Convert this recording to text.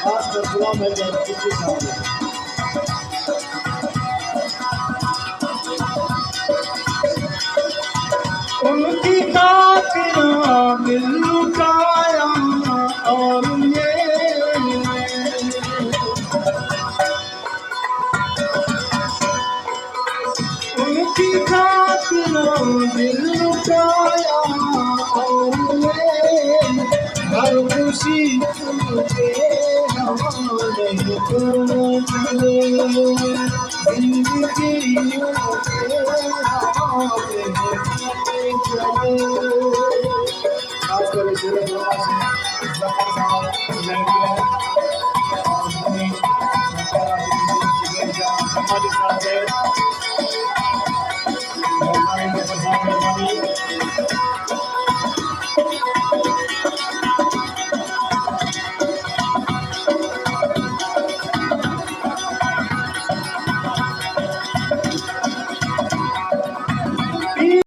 खासकर दुआ में किसी उनकी खातिर दिल लुटाया और ये उनकी खातिर दिल लुटाया और ये हर खुशी तुझे हमारे जिंदगी खासकर हमारे साथ